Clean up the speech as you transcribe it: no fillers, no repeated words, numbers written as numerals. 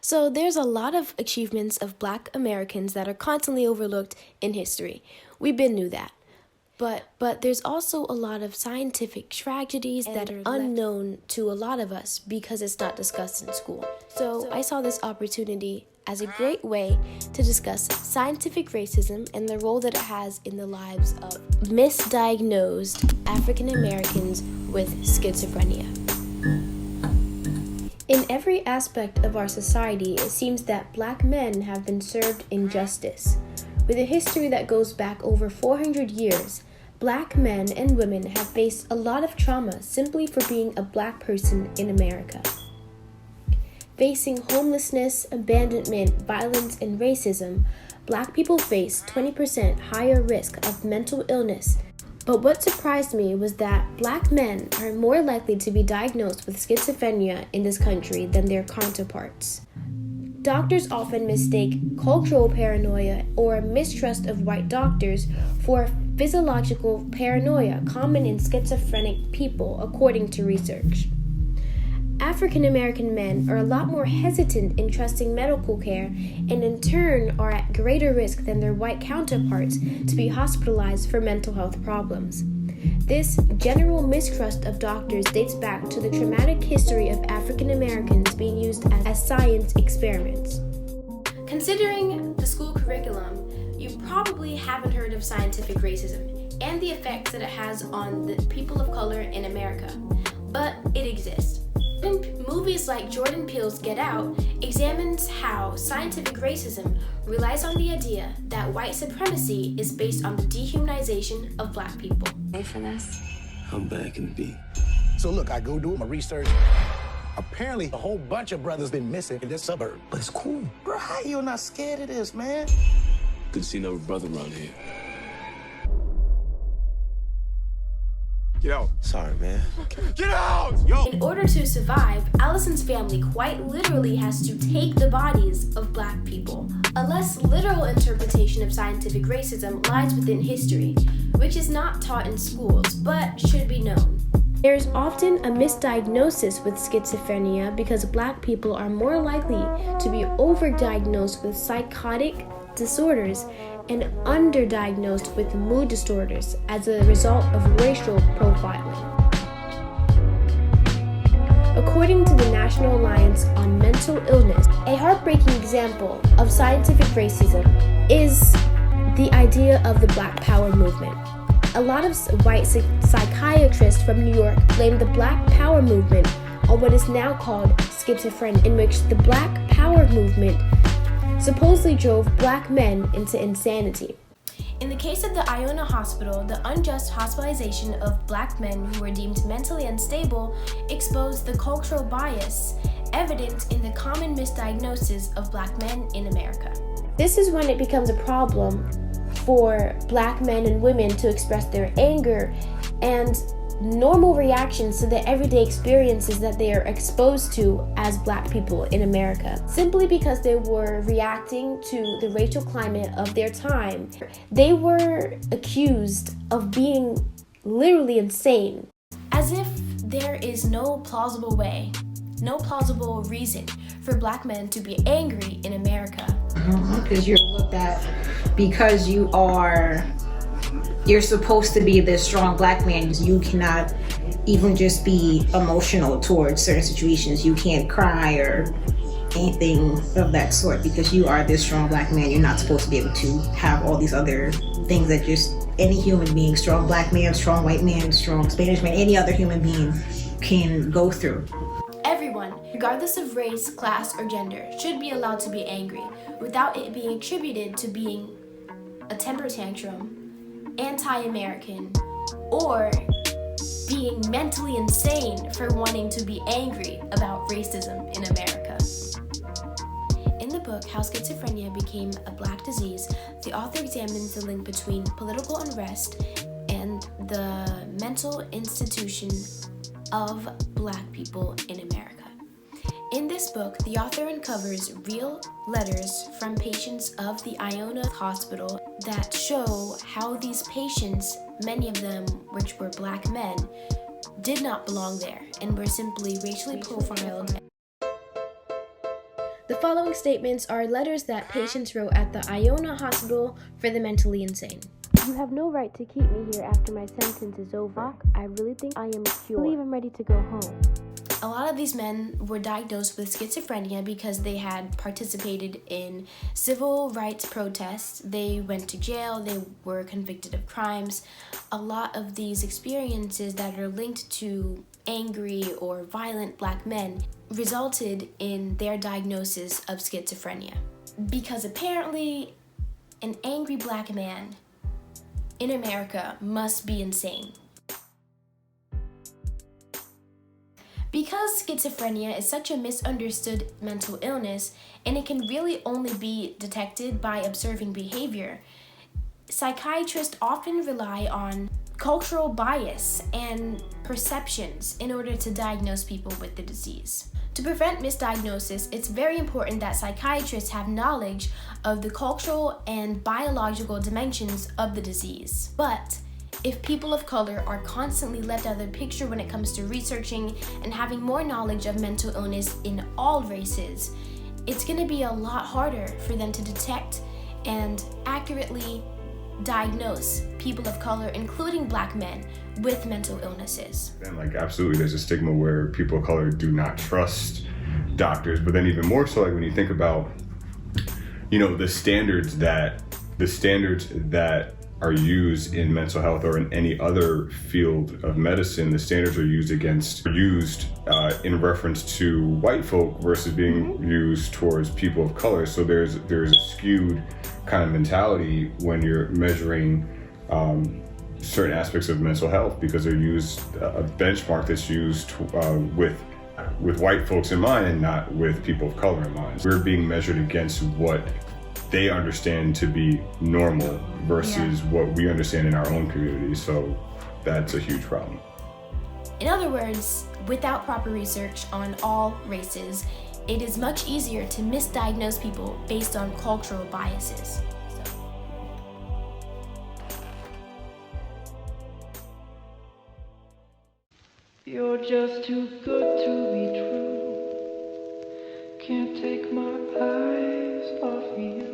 So there's a lot of achievements of Black Americans that are constantly overlooked in history. We been knew that. But there's also a lot of scientific tragedies that are unknown to a lot of us because it's not discussed in school. So I saw this opportunity as a great way to discuss scientific racism and the role that it has in the lives of misdiagnosed African Americans with schizophrenia. In every aspect of our society, it seems that Black men have been served injustice. With a history that goes back over 400 years, Black men and women have faced a lot of trauma simply for being a Black person in America. Facing homelessness, abandonment, violence, and racism, Black people face 20% higher risk of mental illness. But what surprised me was that Black men are more likely to be diagnosed with schizophrenia in this country than their counterparts. Doctors often mistake cultural paranoia or mistrust of white doctors for physiological paranoia common in schizophrenic people, according to research. African American men are a lot more hesitant in trusting medical care and in turn are at greater risk than their white counterparts to be hospitalized for mental health problems. This general mistrust of doctors dates back to the traumatic history of African Americans being used as science experiments. Considering the school curriculum, you probably haven't heard of scientific racism and the effects that it has on the people of color in America, but it exists. Movies like Jordan Peele's Get Out examines how scientific racism relies on the idea that white supremacy is based on the dehumanization of Black people. Pay for this? How bad can it be? So look, I go do my research. Apparently, a whole bunch of brothers been missing in this suburb. But it's cool. Bro, how you not scared of this, man? Good to see another brother around here. Get out. Sorry, man. Get out! Yo! In order to survive, Allison's family quite literally has to take the bodies of Black people. A less literal interpretation of scientific racism lies within history, which is not taught in schools, but should be known. There is often a misdiagnosis with schizophrenia because Black people are more likely to be overdiagnosed with psychotic disorders and underdiagnosed with mood disorders as a result of racial profiling. According to the National Alliance on Mental Illness, a heartbreaking example of scientific racism is the idea of the Black Power movement. A lot of white psychiatrists from New York blame the Black Power movement on what is now called schizophrenia, in which the Black Power movement supposedly drove Black men into insanity. In the case of the Iona Hospital, the unjust hospitalization of Black men who were deemed mentally unstable exposed the cultural bias evident in the common misdiagnosis of Black men in America. This is when it becomes a problem for Black men and women to express their anger and normal reactions to the everyday experiences that they are exposed to as Black people in America. Simply because they were reacting to the racial climate of their time, they were accused of being literally insane. As if there is no plausible way, no plausible reason for Black men to be angry in America. Because you're looked at because you're supposed to be this strong Black man. You cannot even just be emotional towards certain situations. You can't cry or anything of that sort because you are this strong Black man. You're not supposed to be able to have all these other things that just any human being, strong Black man, strong white man, strong Spanish man, any other human being can go through. Everyone, regardless of race, class, or gender, should be allowed to be angry without it being attributed to being a temper tantrum, anti-American, or being mentally insane for wanting to be angry about racism in America. In the book, How Schizophrenia Became a Black Disease, the author examines the link between political unrest and the mental institution of Black people in America. In this book, the author uncovers real letters from patients of the Iona Hospital that show how these patients, many of them which were Black men, did not belong there and were simply racially profiled. The following statements are letters that patients wrote at the Iona Hospital for the Mentally Insane. You have no right to keep me here after my sentence is over. I really think I am cured. I believe I'm ready to go home. A lot of these men were diagnosed with schizophrenia because they had participated in civil rights protests. They went to jail. They were convicted of crimes. A lot of these experiences that are linked to angry or violent black men resulted in their diagnosis of schizophrenia. Because apparently, an angry black man in America must be insane. Because schizophrenia is such a misunderstood mental illness, and it can really only be detected by observing behavior, psychiatrists often rely on cultural bias and perceptions in order to diagnose people with the disease. To prevent misdiagnosis, it's very important that psychiatrists have knowledge of the cultural and biological dimensions of the disease. But if people of color are constantly left out of the picture when it comes to researching and having more knowledge of mental illness in all races, it's going to be a lot harder for them to detect and accurately diagnose people of color, including black men, with mental illnesses. And absolutely, there's a stigma where people of color do not trust doctors, but then even more so, when you think about, the standards that are used in mental health or in any other field of medicine, the standards are used in reference to white folk versus being used towards people of color. So there's a skewed kind of mentality when you're measuring certain aspects of mental health, because they're used a benchmark that's used with white folks in mind and not with people of color in mind. We're being measured against what they understand to be normal versus what we understand in our own community. So that's a huge problem. In other words, without proper research on all races, it is much easier to misdiagnose people based on cultural biases. You're just too good to be true. Can't take my eyes off you.